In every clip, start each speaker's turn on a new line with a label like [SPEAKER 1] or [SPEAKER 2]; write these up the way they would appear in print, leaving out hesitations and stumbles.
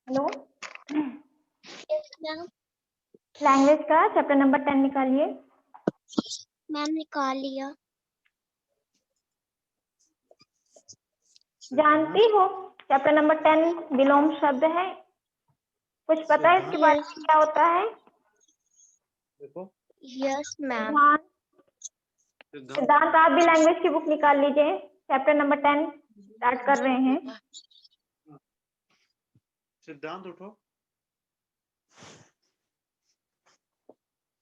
[SPEAKER 1] Hello.
[SPEAKER 2] Ma'am
[SPEAKER 1] language का chapter number 10 निकालिए।
[SPEAKER 2] Ma'am निकाल लिया।
[SPEAKER 1] जानती हो चैप्टर नंबर 10 विलोम शब्द है। कुछ पता है इसके बारे में क्या होता है?
[SPEAKER 3] देखो
[SPEAKER 2] यस मैम।
[SPEAKER 1] सिद्धांत आप भी लैंग्वेज की बुक निकाल लीजिए। चैप्टर नंबर 10 स्टार्ट कर रहे हैं।
[SPEAKER 3] सिद्धांत उठो।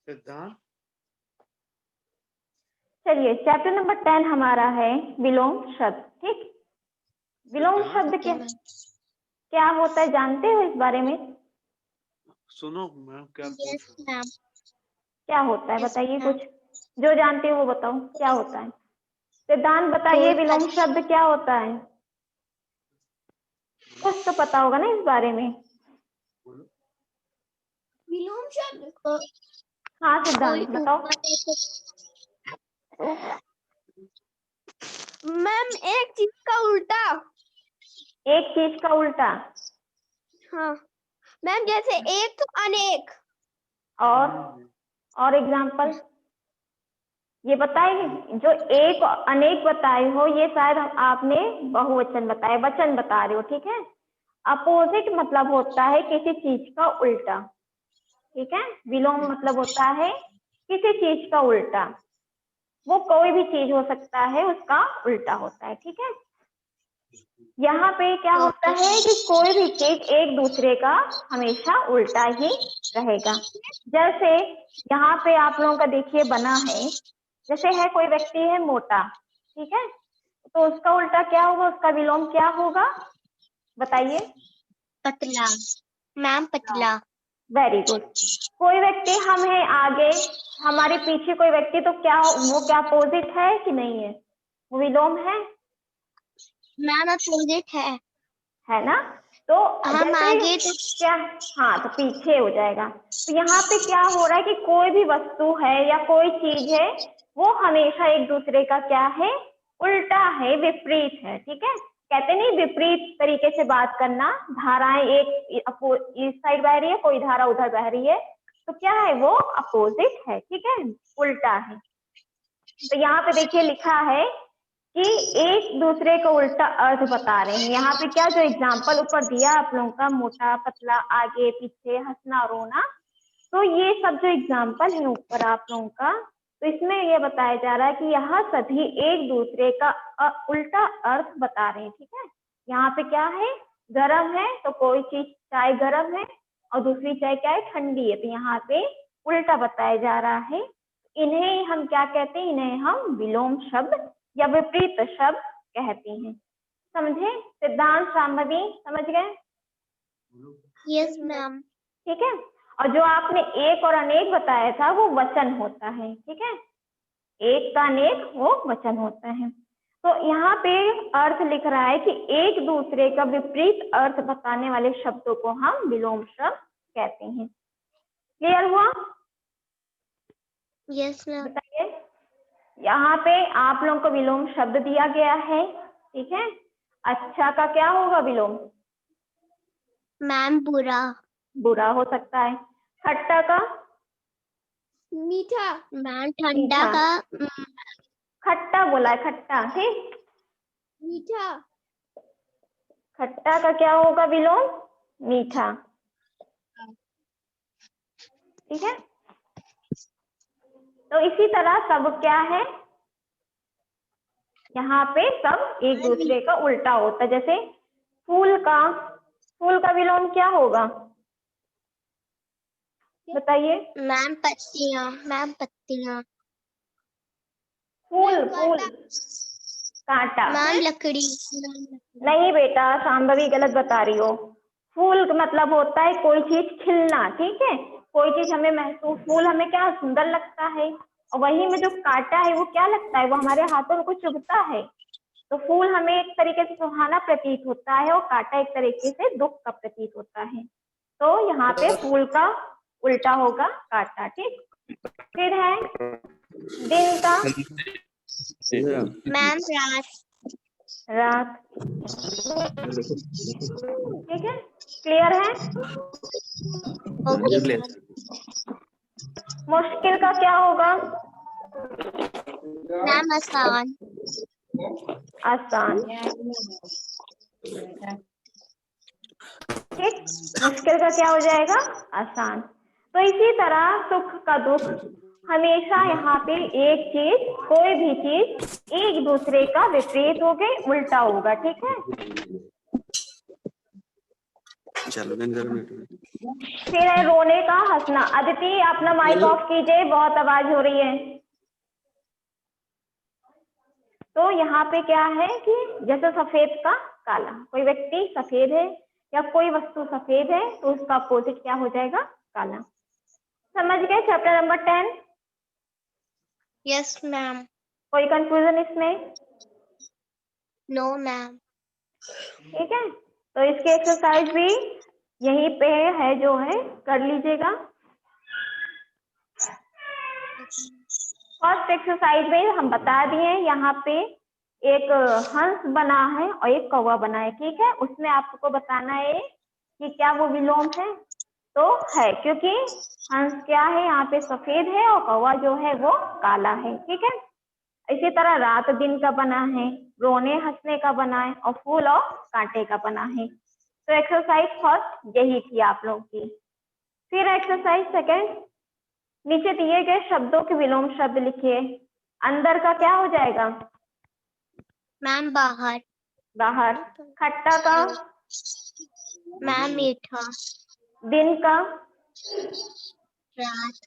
[SPEAKER 3] सिद्धांत
[SPEAKER 1] चलिए चैप्टर नंबर 10 हमारा है विलोम शब्द। ठीक, विलोम शब्द क्या होता है जानते हो इस बारे में?
[SPEAKER 3] सुनो मैम क्या
[SPEAKER 2] यस मैम।
[SPEAKER 1] क्या होता है
[SPEAKER 2] Yes,
[SPEAKER 1] बताइए,
[SPEAKER 2] ma'am.
[SPEAKER 1] कुछ जो जानते हो वो बताओ क्या होता है। सिद्धांत बताइए विलोम शब्द क्या होता है? कुछ तो पता होगा ना इस बारे में।
[SPEAKER 2] विलोम शब्द
[SPEAKER 1] हाँ सिद्धांत बताओ।
[SPEAKER 2] मैम एक चीज का उल्टा।
[SPEAKER 1] एक चीज का उल्टा।
[SPEAKER 2] हाँ मैम, जैसे एक तो अनेक।
[SPEAKER 1] और एग्जाम्पल ये बताए, जो एक और अनेक बताए हो ये शायद आपने बहुवचन बताया, वचन बता रहे हो। ठीक है, अपोजिट मतलब होता है किसी चीज का उल्टा। ठीक है, विलोम मतलब होता है किसी चीज का उल्टा। वो कोई भी चीज हो सकता है, उसका उल्टा होता है। ठीक है, यहाँ पे क्या होता है कि कोई भी चीज एक दूसरे का हमेशा उल्टा ही रहेगा। जैसे यहाँ पे आप लोगों का देखिए बना है, जैसे है कोई व्यक्ति है मोटा, ठीक है, तो उसका उल्टा क्या होगा, उसका विलोम क्या होगा बताइए?
[SPEAKER 2] पतला। मैम पतला।
[SPEAKER 1] Very good. कोई व्यक्ति हम है आगे, हमारे पीछे कोई व्यक्ति, तो क्या वो क्या अपोजिट है कि नहीं है? वो विलोम है
[SPEAKER 2] मैम अपोजिट
[SPEAKER 1] है ना? तो
[SPEAKER 2] हम
[SPEAKER 1] जैसे
[SPEAKER 2] आगे तो
[SPEAKER 1] क्या, हाँ तो पीछे हो जाएगा। तो यहाँ पे क्या हो रहा है कि कोई भी वस्तु है या कोई चीज है, वो हमेशा एक दूसरे का क्या है, उल्टा है, विपरीत है। ठीक है, कहते नहीं विपरीत तरीके से बात करना, धाराएं एक इस साइड बह रही है, कोई धारा उधर बह रही है, तो क्या है वो अपोजिट है। ठीक है, उल्टा है। तो यहाँ पे देखिए लिखा है कि एक दूसरे को उल्टा अर्थ बता रहे हैं। यहाँ पे क्या जो एग्जाम्पल ऊपर दिया आप लोगों का, मोटा पतला, आगे पीछे, हंसना रोना, तो ये सब जो एग्जाम्पल है ऊपर आप लोगों का, तो इसमें ये बताया जा रहा है कि यहाँ सभी एक दूसरे का उल्टा अर्थ बता रहे हैं। ठीक है, यहाँ पे क्या है, गर्म है तो कोई चीज चाय गर्म है और दूसरी चाय क्या है, ठंडी है, तो यहाँ पे उल्टा बताया जा रहा है। इन्हें हम क्या कहते हैं, इन्हें हम विलोम शब्द या विपरीत शब्द कहते हैं। समझे सिद्धांत, शांभवी समझ गए?
[SPEAKER 2] Yes ma'am.
[SPEAKER 1] ठीक है, और जो आपने एक और अनेक बताया था वो वचन होता है। ठीक है, एक का अनेक वो वचन होता है। तो यहाँ पे अर्थ लिख रहा है कि एक दूसरे का विपरीत अर्थ बताने वाले शब्दों को हम विलोम शब्द कहते हैं। क्लियर हुआ?
[SPEAKER 2] Yes ma'am.
[SPEAKER 1] बताइए, यहाँ पे आप लोगों को विलोम शब्द दिया गया है। ठीक है, अच्छा का क्या होगा विलोम?
[SPEAKER 2] मैम बुरा।
[SPEAKER 1] बुरा हो सकता है। खट्टा का?
[SPEAKER 2] मीठा। मैम ठंडा का
[SPEAKER 1] खट्टा बोला है, खट्टा। ठीक,
[SPEAKER 2] मीठा।
[SPEAKER 1] खट्टा का क्या होगा विलोम? मीठा। ठीक है, तो इसी तरह सब क्या है, यहाँ पे सब एक दूसरे का उल्टा होता है। जैसे फूल का विलोम क्या होगा बताइए?
[SPEAKER 2] मैम पत्तियाँ। मैम पत्तियाँ।
[SPEAKER 1] फूल फूल कांटा।
[SPEAKER 2] मैम लकड़ी।
[SPEAKER 1] नहीं बेटा, शांभवी गलत बता रही हो। फूल का मतलब होता है कोई चीज खिलना। ठीक है, कोई चीज हमें महसूस, फूल हमें क्या सुंदर लगता है, और वही में जो कांटा है वो क्या लगता है, वो हमारे हाथों में कुछ चुभता है। तो फूल हमें एक तरीके से सुहाना प्रतीत होता है और कांटा एक तरीके से दुख का प्रतीत होता है। तो यहाँ पे फूल का उल्टा होगा कांटा। ठीक, फिर है दिन का?
[SPEAKER 2] मैम रात।
[SPEAKER 1] रात। ठीक है, क्लियर है?
[SPEAKER 2] Okay
[SPEAKER 4] Yes.
[SPEAKER 2] मैम।
[SPEAKER 1] मुश्किल का क्या होगा?
[SPEAKER 2] मैम आसान।
[SPEAKER 1] आसान। ठीक, मुश्किल का क्या हो जाएगा? आसान। तो इसी तरह सुख का दुख, हमेशा यहाँ पे एक चीज, कोई भी चीज एक दूसरे का विपरीत होगे, उल्टा होगा। ठीक है,
[SPEAKER 4] चलो दिन
[SPEAKER 1] फिर है रोने का हंसना। अदिति अपना माइक ऑफ कीजिए, बहुत आवाज हो रही है। तो यहाँ पे क्या है कि जैसे सफेद का काला, कोई व्यक्ति सफेद है या कोई वस्तु सफेद है तो उसका अपोजिट क्या हो जाएगा? काला। समझ गए चैप्टर नंबर 10?
[SPEAKER 2] Yes ma'am.
[SPEAKER 1] कोई कंफ्यूजन इसमें?
[SPEAKER 2] No ma'am.
[SPEAKER 1] ठीक है, तो इसकी एक्सरसाइज भी यहीं पे है, जो है कर लीजिएगा। फर्स्ट एक्सरसाइज में हम बता दिए, यहाँ पे एक हंस बना है और एक कौवा बना है। ठीक है, उसमें आपको बताना है कि क्या वो विलोम है। तो है, क्योंकि हंस क्या है यहाँ पे सफेद है और कौवा जो है वो काला है। ठीक है, इसी तरह रात दिन का बना है, रोने हंसने का बना है और फूल और कांटे का बना है। तो एक्सरसाइज फर्स्ट यही थी आप लोगों की। फिर एक्सरसाइज सेकेंड, नीचे दिए गए शब्दों के विलोम शब्द लिखिए। अंदर का क्या हो जाएगा?
[SPEAKER 2] मैम बाहर।
[SPEAKER 1] बाहर। खट्टा का?
[SPEAKER 2] मैम मीठा।
[SPEAKER 1] दिन का?
[SPEAKER 2] रात।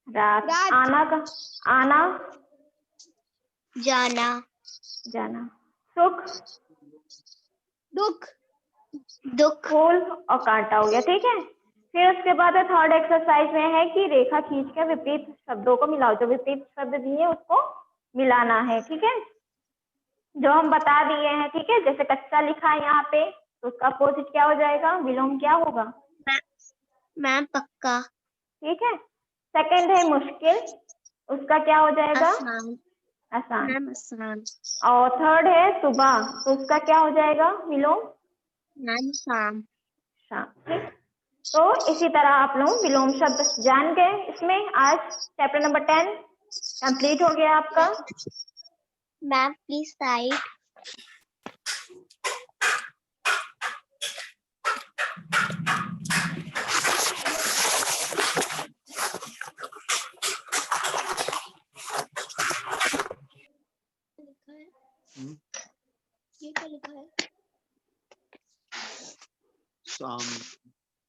[SPEAKER 1] रात। आना का? आना
[SPEAKER 2] जाना।
[SPEAKER 1] जाना। सुख?
[SPEAKER 2] दुख। दुख।
[SPEAKER 1] फूल और कांटा हो गया। ठीक है, फिर उसके बाद थर्ड एक्सरसाइज में है कि रेखा खींच कर विपरीत शब्दों को मिलाओ। जो विपरीत शब्द दिए उसको मिलाना है। ठीक है, जो हम बता दिए हैं। ठीक है, जैसे कच्चा लिखा है यहाँ पे तो उसका अपोजिट क्या हो जाएगा? विलोम क्या होगा?
[SPEAKER 2] मैम पक्का।
[SPEAKER 1] ठीक है, सेकंड है मुश्किल, उसका क्या हो जाएगा?
[SPEAKER 2] आसान।
[SPEAKER 1] आसान।
[SPEAKER 2] मैम आसान।
[SPEAKER 1] और थर्ड है सुबह, तो उसका क्या हो जाएगा विलोम?
[SPEAKER 2] मैम शाम।
[SPEAKER 1] शाम। ठीक, तो इसी तरह आप लोग विलोम शब्द जान गए। इसमें आज चैप्टर नंबर 10 कंप्लीट हो गया आपका।
[SPEAKER 2] Ma'am please side. ये क्या लिखा है?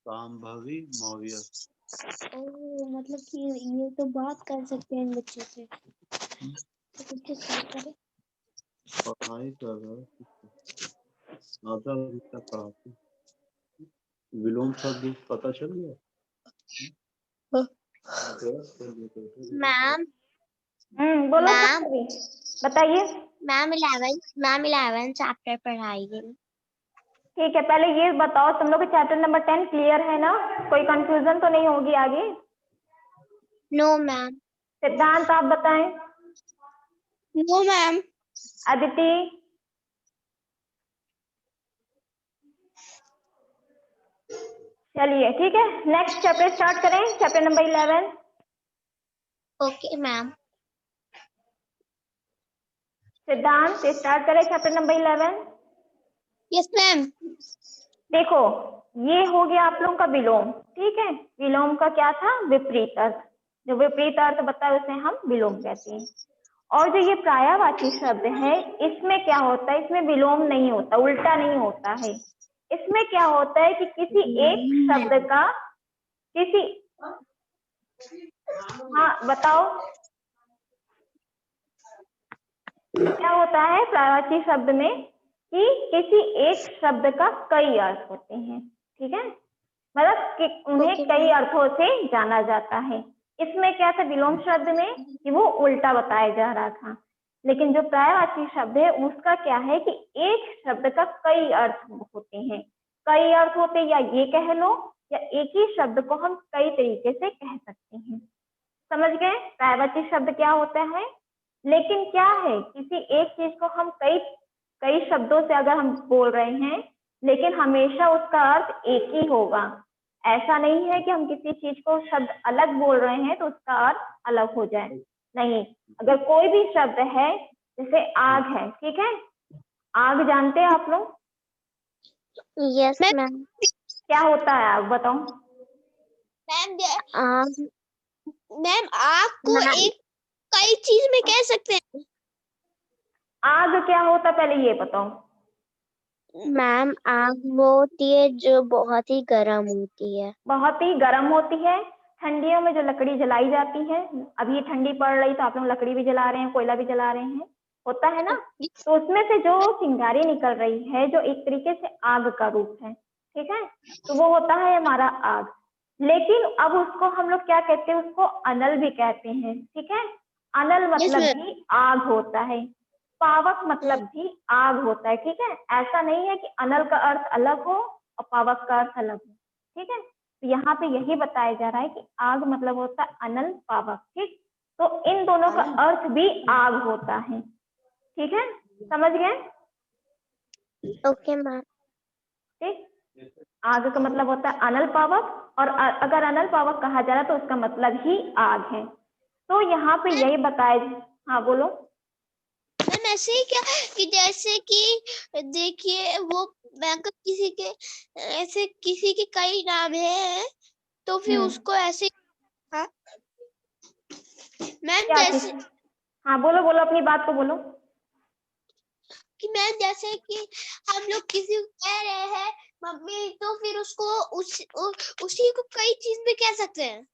[SPEAKER 3] संभवी मौर्य।
[SPEAKER 2] ओह, मतलब कि ये तो बात कर सकते हैं इन बच्चों से। तो कुछ स्टार्ट करें।
[SPEAKER 3] पढ़ाई कर रहा है, आधा घंटा पढ़ाते। विलोम शब्द पता चल गया?
[SPEAKER 2] मैम।
[SPEAKER 1] बोलो
[SPEAKER 2] मैम।
[SPEAKER 1] सर, बताइए।
[SPEAKER 2] मैम 11 चैप्टर पढ़ाइए।
[SPEAKER 1] ठीक है, पहले ये बताओ तुम लोग को चैप्टर नंबर 10 क्लियर है ना? कोई कंफ्यूजन तो नहीं होगी आगे?
[SPEAKER 2] No ma'am.
[SPEAKER 1] सिद्धांत आप बताएं।
[SPEAKER 2] No ma'am.
[SPEAKER 1] अदिति? चलिए ठीक है, नेक्स्ट चैप्टर स्टार्ट करें, chapter number 11।
[SPEAKER 2] Okay ma'am.
[SPEAKER 1] Siddhant start करें चैप्टर नंबर 11।
[SPEAKER 2] Yes ma'am.
[SPEAKER 1] देखो, ये हो गया आप लोगों का विलोम। ठीक है, विलोम का क्या था? विपरीत अर्थ। जो विपरीत अर्थ बताए उसे हम विलोम कहते हैं। और जो ये पर्यायवाची शब्द है, इसमें क्या होता है? इसमें विलोम नहीं होता, उल्टा नहीं होता है। इसमें क्या होता है कि किसी एक शब्द का किसी, हाँ बताओ क्या होता है पर्यायवाची शब्द में? कि किसी एक शब्द का कई अर्थ होते हैं। ठीक है, मतलब कि उन्हें कई अर्थों से जाना जाता है। इसमें क्या था विलोम शब्द में? कि वो उल्टा बताया जा रहा था। लेकिन जो पर्यायवाची शब्द है उसका क्या है कि एक शब्द का कई अर्थ होते हैं। कई अर्थ होते हैं, या ये कह लो, या एक ही शब्द को हम कई तरीके से कह सकते हैं। समझ गए पर्यायवाची शब्द क्या होता है? लेकिन क्या है, किसी एक चीज को हम कई कई शब्दों से अगर हम बोल रहे हैं, लेकिन हमेशा उसका अर्थ एक ही होगा। ऐसा नहीं है कि हम किसी चीज को शब्द अलग बोल रहे हैं तो उसका अर्थ अलग हो जाए, नहीं। अगर कोई भी शब्द है, जैसे आग है, ठीक है, आग जानते हैं आप लोग?
[SPEAKER 2] Yes ma'am.
[SPEAKER 1] क्या होता है आग, बताओ।
[SPEAKER 2] मैम आग को एक कई चीज में कह सकते हैं।
[SPEAKER 1] आग क्या होता है पहले ये बताओ।
[SPEAKER 2] मैम आग वो होती है जो बहुत ही गर्म होती है।
[SPEAKER 1] बहुत ही गर्म होती है। ठंडियों में जो लकड़ी जलाई जाती है, अभी ठंडी पड़ रही तो आप लोग लकड़ी भी जला रहे हैं, कोयला भी जला रहे हैं, होता है ना, तो उसमें से जो चिंगारी निकल रही है, जो एक तरीके से आग का रूप है, ठीक है, तो वो होता है हमारा आग। लेकिन अब उसको हम लोग क्या कहते हैं, उसको अनल भी कहते हैं, ठीक है। अनल मतलब भी आग होता है, पावक मतलब भी आग होता है, ठीक है। ऐसा नहीं है कि अनल का अर्थ अलग हो और पावक का अर्थ अलग हो, ठीक है। तो यहाँ पे यही बताया जा रहा है कि आग मतलब होता है अनल पावक, ठीक। तो इन दोनों का अर्थ भी आग होता है, ठीक है, समझ गए?
[SPEAKER 2] Okay ma'am.
[SPEAKER 1] ठीक, आग का मतलब होता है अनल पावक, और अगर अनल पावक कहा जा रहा है तो उसका मतलब ही आग है। तो यहाँ पे यही बताया, हाँ बोलो।
[SPEAKER 2] मैम ऐसे ही क्या कि जैसे कि देखिए वो किसी के ऐसे किसी के कई नाम है तो फिर उसको ऐसे, हाँ मैम
[SPEAKER 1] क्या
[SPEAKER 2] जैसे
[SPEAKER 1] चीज? हाँ बोलो बोलो, अपनी बात को बोलो।
[SPEAKER 2] कि मैम जैसे कि हम लोग किसी को कह रहे हैं मम्मी, तो फिर उसको उसी को कई चीज में कह सकते हैं।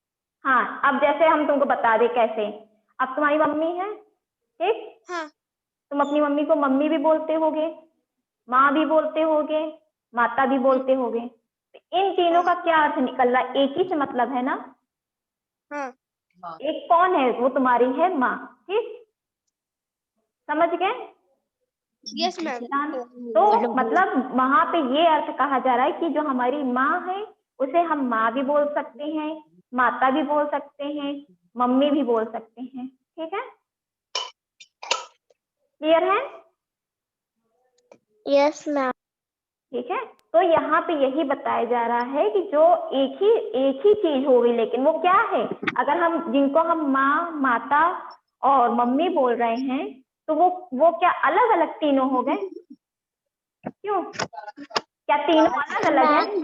[SPEAKER 1] हाँ, अब जैसे हम तुमको बता दें कैसे। अब तुम्हारी मम्मी है, ठीक,
[SPEAKER 2] हाँ
[SPEAKER 1] तुम अपनी मम्मी को मम्मी भी बोलते होगे, माँ भी बोलते होगे, माता भी बोलते होगे। तो इन तीनों का क्या अर्थ निकल रहा है, एक ही से मतलब है ना।
[SPEAKER 2] हाँ
[SPEAKER 1] एक कौन है, वो तुम्हारी है माँ, ठीक, समझ गए?
[SPEAKER 2] Yes ma'am.
[SPEAKER 1] तो मतलब वहां पे ये अर्थ कहा जा रहा है कि जो हमारी माँ है उसे हम माँ भी बोल सकते हैं, माता भी बोल सकते हैं, मम्मी भी बोल सकते हैं, ठीक है, क्लियर है?
[SPEAKER 2] Yes ma'am.
[SPEAKER 1] ठीक है, तो यहाँ पे यही बताया जा रहा है कि जो एक ही चीज हो गई, लेकिन वो क्या है, अगर हम जिनको हम माँ, माता और मम्मी बोल रहे हैं तो वो क्या अलग अलग तीनों हो गए? क्यों, क्या तीनों अलग अलग है?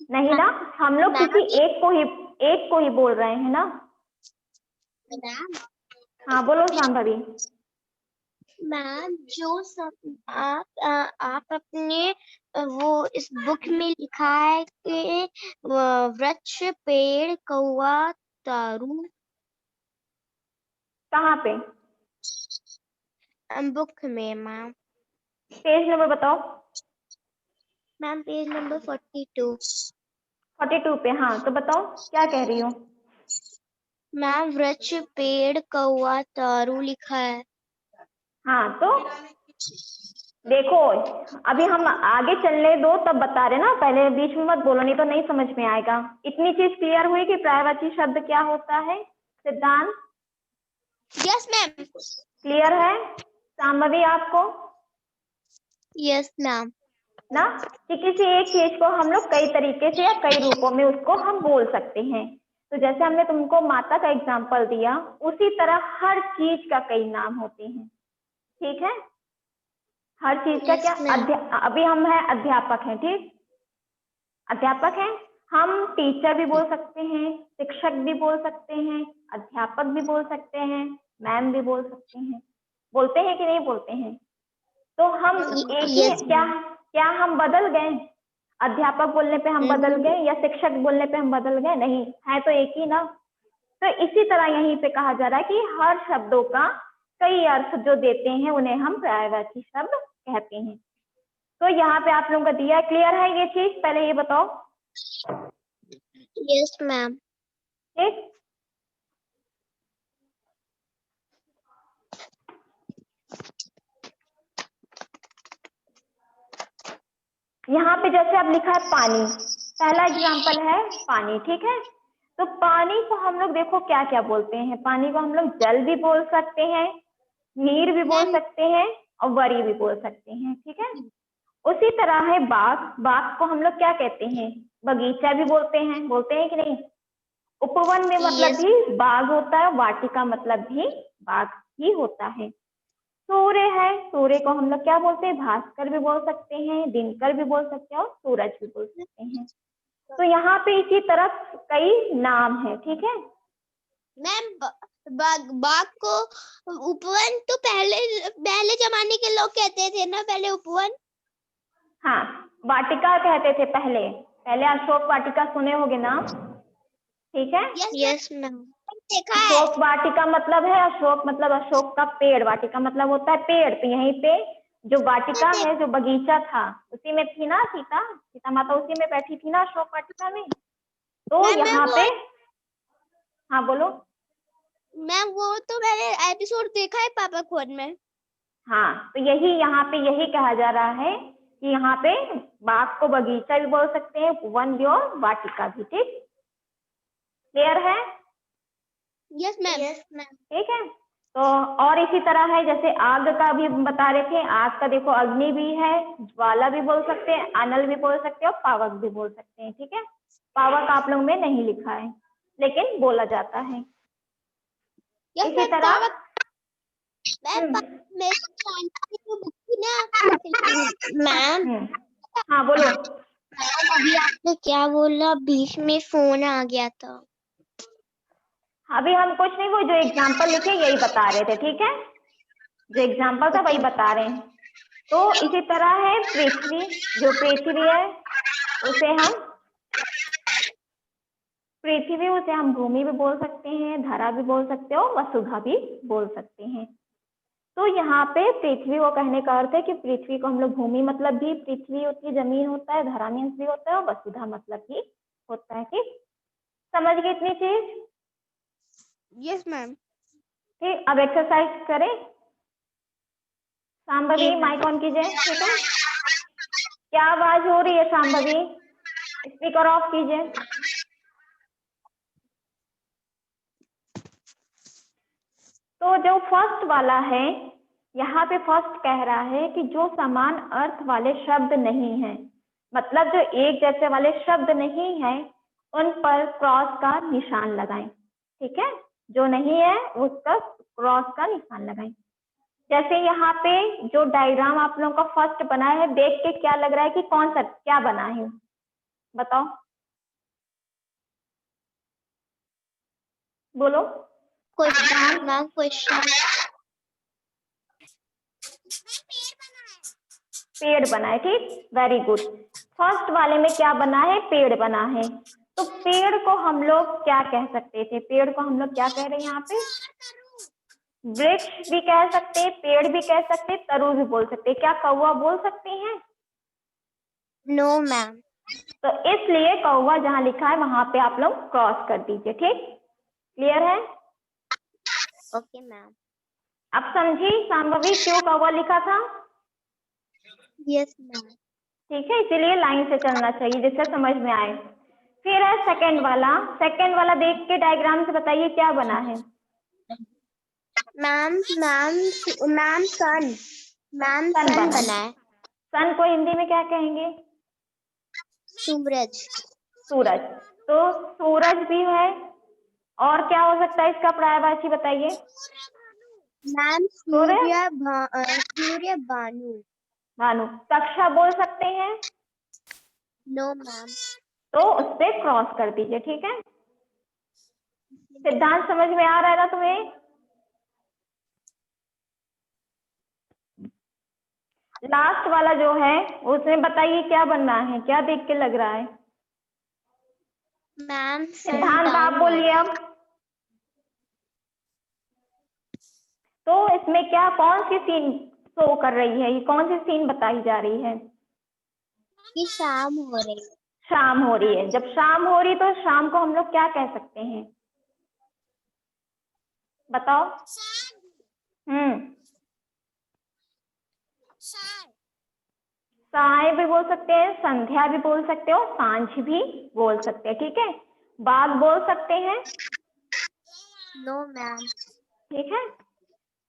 [SPEAKER 1] नहीं ना, हम लोग किसी एक को ही बोल रहे हैं ना। हाँ बोलो शांभवी।
[SPEAKER 2] मैम जो सब आप अपने वो इस बुक में लिखा है कि वृक्ष, पेड़, कौवा, तारू,
[SPEAKER 1] कहाँ पे?
[SPEAKER 2] बुक में मैम।
[SPEAKER 1] पेज नंबर बताओ।
[SPEAKER 2] Ma'am page number 42।
[SPEAKER 1] 42 पे, हाँ तो बताओ क्या कह रही हो।
[SPEAKER 2] मैम वृक्ष, पेड़, कौवा, तारू लिखा है।
[SPEAKER 1] हाँ तो देखो, अभी हम आगे चलने दो तब बता रहे ना, पहले बीच में मत बोलो, नहीं तो नहीं समझ में आएगा। इतनी चीज क्लियर हुई कि पर्यायवाची शब्द क्या होता है, सिद्धांत?
[SPEAKER 2] Yes ma'am.
[SPEAKER 1] क्लियर है शांभवी आपको?
[SPEAKER 2] Yes ma'am.
[SPEAKER 1] ना, कि किसी एक चीज को हम लोग कई तरीके से या कई रूपों में उसको हम बोल सकते हैं। तो जैसे हमने तुमको माता का एग्जाम्पल दिया, उसी तरह हर चीज का कई नाम होते हैं, ठीक है। हर चीज का क्या, अभी हम है अध्यापक हैं, ठीक, अध्यापक हैं, हम टीचर भी बोल सकते हैं, शिक्षक भी बोल सकते हैं, अध्यापक भी बोल सकते हैं, मैम भी बोल सकते हैं, बोलते हैं कि नहीं बोलते हैं? तो हम एक ही क्या हम बदल गए? अध्यापक बोलने पे हम बदल गए या शिक्षक बोलने पे हम बदल गए? नहीं, है तो एक ही ना। तो इसी तरह यहीं पे कहा जा रहा है कि हर शब्दों का कई अर्थ जो देते हैं उन्हें हम पर्यायवाची शब्द कहते हैं। तो यहाँ पे आप लोगों का दिया, क्लियर है ये चीज? पहले ये बताओ।
[SPEAKER 2] Yes ma'am.
[SPEAKER 1] ठीक, यहाँ पे जैसे अब लिखा है पानी, पहला एग्जाम्पल है पानी, ठीक है। तो पानी को हम लोग देखो क्या क्या बोलते हैं, पानी को हम लोग जल भी बोल सकते हैं, नीर भी बोल सकते हैं, और वरी भी बोल सकते हैं, ठीक है। उसी तरह है बाग। बाग को हम लोग क्या कहते हैं? बगीचा भी बोलते हैं कि नहीं? उपवन में मतलब
[SPEAKER 2] Yes.
[SPEAKER 1] भी बाग होता है, वाटिका मतलब भी बाग ही होता है। सूर्य है, सूर्य को हम लोग क्या बोलते हैं? भास्कर भी बोल सकते हैं, दिनकर भी बोल सकते हैं और सूरज भी बोल सकते हैं। तो यहाँ पे इसी तरह कई नाम है, ठीक है।
[SPEAKER 2] मैम बाग को उपवन तो पहले जमाने के लोग कहते थे ना, पहले उपवन।
[SPEAKER 1] हाँ, वाटिका कहते थे पहले। पहले अशोक वाटिका सुने होगे ना, ठीक है।
[SPEAKER 2] यस मैम, देखा है।
[SPEAKER 1] अशोक वाटिका मतलब है, अशोक मतलब अशोक का पेड़, वाटिका मतलब होता है पेड़। तो यहीं पे जो वाटिका है, जो बगीचा था, उसी में थी ना सीता माता उसी में बैठी थी ना अशोक वाटिका में। तो यहाँ पे हाँ बोलो।
[SPEAKER 2] मैम वो तो मैंने एपिसोड देखा है पापा खोज में।
[SPEAKER 1] हाँ, तो यही यहाँ पे यही कहा जा रहा है कि यहाँ पे बाग को बगीचा भी बोल सकते हैं, वन भी और वाटिका भी, ठीक। क्लियर है?
[SPEAKER 2] Yes ma'am.
[SPEAKER 1] ठीक है। तो और इसी तरह है, जैसे आग का भी बता रहे थे। आग का देखो अग्नि भी है, ज्वाला भी बोल सकते हैं, अनल भी बोल सकते हैं और पावक भी बोल सकते हैं, ठीक है। पावक आप लोग में नहीं लिखा है लेकिन बोला जाता है। इसी तरह
[SPEAKER 2] मैम
[SPEAKER 1] हाँ बोलो।
[SPEAKER 2] अभी आपने क्या बोला? बीच में फोन आ गया था।
[SPEAKER 1] अभी हम कुछ नहीं, वो जो एग्जाम्पल लिखे यही बता रहे थे, ठीक है। जो एग्जाम्पल था वही बता रहे हैं। तो इसी तरह है पृथ्वी। जो पृथ्वी है उसे हम भूमि भी बोल सकते हैं, धरा भी बोल सकते हो, वसुधा भी बोल सकते हैं। तो यहाँ पे पृथ्वी को कहने का अर्थ है कि पृथ्वी को हम लोग भूमि मतलब भी पृथ्वी होती है, जमीन होता है, धरा मीन्स भी होता है और वसुधा मतलब भी होता है, ठीक। समझ गए इतनी चीज?
[SPEAKER 2] Yes ma'am.
[SPEAKER 1] ठीक, अब एक्सरसाइज करें। शांभवी माइक ऑन कीजिए, ठीक है। क्या आवाज हो रही है शांभवी? स्पीकर ऑफ कीजिए। तो जो फर्स्ट वाला है, यहाँ पे फर्स्ट कह रहा है कि जो समान अर्थ वाले शब्द नहीं है, मतलब जो एक जैसे वाले शब्द नहीं है, उन पर क्रॉस का निशान लगाएं, ठीक है। जो नहीं है उसका क्रॉस का निशान लगाएं। जैसे यहाँ पे जो डायग्राम आप लोगों का फर्स्ट बना है, देख के क्या लग रहा है कि कौन सा क्या बना है? बताओ, बोलो।
[SPEAKER 2] क्वेश्चन
[SPEAKER 1] पेड़ बना है, ठीक, वेरी गुड। फर्स्ट वाले में क्या बना है? पेड़ बना है। तो पेड़ को हम लोग क्या कह सकते थे? पेड़ को हम लोग क्या कह रहे हैं यहाँ पे? वृक्ष भी कह सकते हैं, पेड़ भी कह सकते हैं, तरु भी बोल सकते हैं। क्या कौवा बोल सकते हैं?
[SPEAKER 2] No ma'am.
[SPEAKER 1] तो इसलिए कौवा जहां लिखा है वहां पे आप लोग क्रॉस कर दीजिए, ठीक। क्लियर है?
[SPEAKER 2] Okay ma'am.
[SPEAKER 1] अब समझी शांभवी क्यों कौवा लिखा था?
[SPEAKER 2] Yes ma'am.
[SPEAKER 1] ठीक है, इसीलिए लाइन से चलना चाहिए जिससे समझ में आए। फिर है सेकंड वाला। सेकंड वाला देख के डायग्राम से बताइए क्या बना है?
[SPEAKER 2] मैम सन बना है।
[SPEAKER 1] सन को हिंदी में क्या कहेंगे?
[SPEAKER 2] सूरज।
[SPEAKER 1] सूरज। तो सूरज भी है, और क्या हो सकता है इसका पर्यायवाची बताइए?
[SPEAKER 2] मैम सूर्य भानु।
[SPEAKER 1] भानु। कक्षा बोल सकते हैं?
[SPEAKER 2] No ma'am.
[SPEAKER 1] तो उस पे क्रॉस कर दीजिए, ठीक है। सिद्धांत समझ में आ रहा है ना तुम्हें? लास्ट वाला जो है उसमें बताइए क्या बनना है, क्या देख के लग रहा है?
[SPEAKER 2] मैम
[SPEAKER 1] सिद्धांत आप बोलिए अब। तो इसमें क्या, कौन सी सीन शो कर रही है? ये कौन सी सीन बताई जा रही है?
[SPEAKER 2] कि शाम हो रही है।
[SPEAKER 1] शाम हो रही है। जब शाम हो रही तो शाम को हम लोग क्या कह सकते हैं? बताओ। साय भी बोल सकते हैं, संध्या भी बोल सकते हो, सांझ भी बोल सकते हैं, ठीक है। बाग बोल सकते हैं?
[SPEAKER 2] No ma'am.
[SPEAKER 1] ठीक है।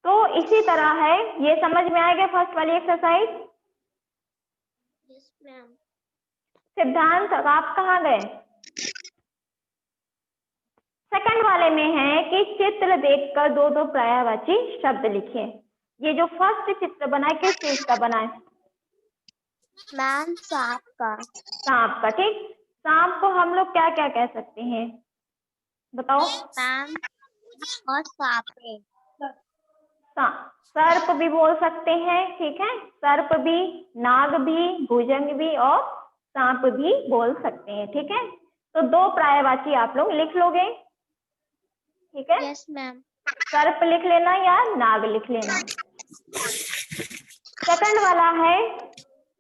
[SPEAKER 1] तो इसी तरह है, ये समझ में आ गया फर्स्ट वाली एक्सरसाइज।
[SPEAKER 2] Yes ma'am.
[SPEAKER 1] सिद्धांत आप कहाँ गए? सेकंड वाले में है कि चित्र देखकर दो दो पर्यायवाची शब्द लिखिए। ये जो फर्स्ट चित्र बना है किस चीज का बना है?
[SPEAKER 2] मैम सांप का।
[SPEAKER 1] सांप का, ठीक। सांप को हम लोग क्या क्या कह सकते हैं बताओ?
[SPEAKER 2] मैम और सांपे।
[SPEAKER 1] सर्प भी बोल सकते हैं, ठीक है, सर्प भी, नाग भी, भुजंग भी और सांप भी बोल सकते हैं, ठीक है। तो दो पर्यायवाची आप लोग लिख लोगे, ठीक है।
[SPEAKER 2] Yes ma'am.
[SPEAKER 1] सर्प लिख लेना या नाग लिख लेना। सेकंड वाला है,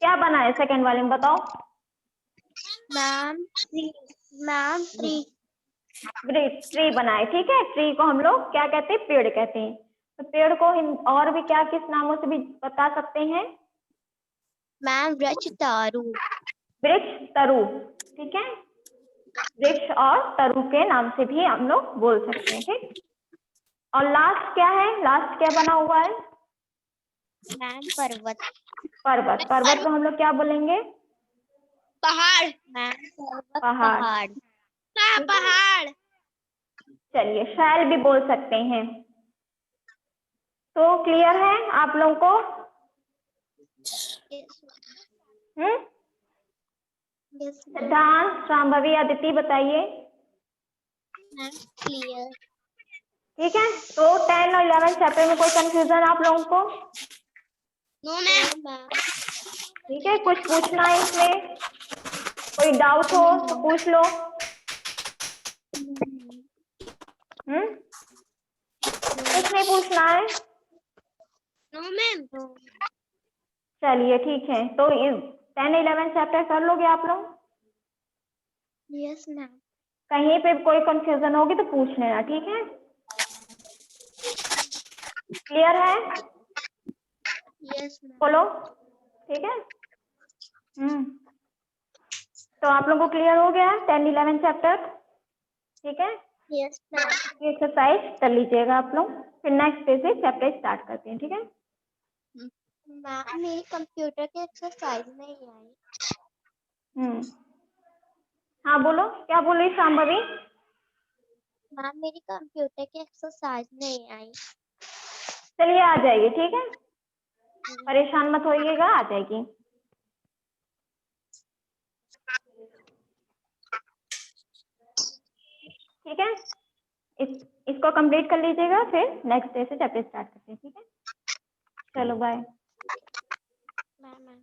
[SPEAKER 1] क्या बना है सेकंड वाले में बताओ?
[SPEAKER 2] Ma'am tree.
[SPEAKER 1] ट्री बना है, ठीक है। ट्री को हम लोग क्या कहते हैं? पेड़ कहते हैं। तो पेड़ को और भी क्या किस नामों से भी बता सकते हैं?
[SPEAKER 2] मैम वृक्ष तारू।
[SPEAKER 1] वृक्ष तरु, ठीक है। वृक्ष और तरु के नाम से भी हम लोग बोल सकते हैं, ठीक। और लास्ट क्या है? लास्ट क्या बना हुआ है?
[SPEAKER 2] मैम पर्वत।
[SPEAKER 1] पर्वत। पर्वत को हम लोग क्या बोलेंगे?
[SPEAKER 2] पहाड़। मैम पर्वत
[SPEAKER 1] पहाड़।
[SPEAKER 2] पहाड़। पहाड़।
[SPEAKER 1] चलिए शैल भी बोल सकते हैं। तो क्लियर है आप लोगों को? सिद्धांत, शांभवी, अदिति बताइए।
[SPEAKER 2] क्लियर।
[SPEAKER 1] ठीक है। तो 10 और 11 चैप्टर में कोई कंफ्यूजन आप लोगों को?
[SPEAKER 2] No ma'am.
[SPEAKER 1] ठीक है, कुछ पूछना है इसमें? कोई डाउट हो तो पूछ लो। कुछ नहीं पूछना है?
[SPEAKER 2] No ma'am.
[SPEAKER 1] चलिए ठीक है, तो 10 11 चैप्टर कर लोगे आप लोग?
[SPEAKER 2] Yes ma'am.
[SPEAKER 1] कहीं पे कोई कंफ्यूजन होगी तो पूछ लेना, ठीक है। क्लियर है?
[SPEAKER 2] Yes ma'am.
[SPEAKER 1] बोलो, ठीक है। तो आप लोगों को क्लियर हो गया 10 11 चैप्टर, ठीक है।
[SPEAKER 2] Yes ma'am.
[SPEAKER 1] एक्सरसाइज कर लीजिएगा आप लोग, फिर नेक्स्ट डे से चैप्टर स्टार्ट करते हैं, ठीक है।
[SPEAKER 2] मैम मेरी कंप्यूटर की एक्सरसाइज नहीं आई।
[SPEAKER 1] हाँ बोलो, क्या बोल रही शांभवी?
[SPEAKER 2] मैम मेरी कंप्यूटर की एक्सरसाइज नहीं आई।
[SPEAKER 1] चलिए आ जाएगी, ठीक है, परेशान मत होइएगा, आ जाएगी। ठीक है, इसको कंप्लीट कर लीजिएगा, फिर नेक्स्ट डे से चैप्टर स्टार्ट करते हैं, ठीक है। चलो बाय।
[SPEAKER 2] मैम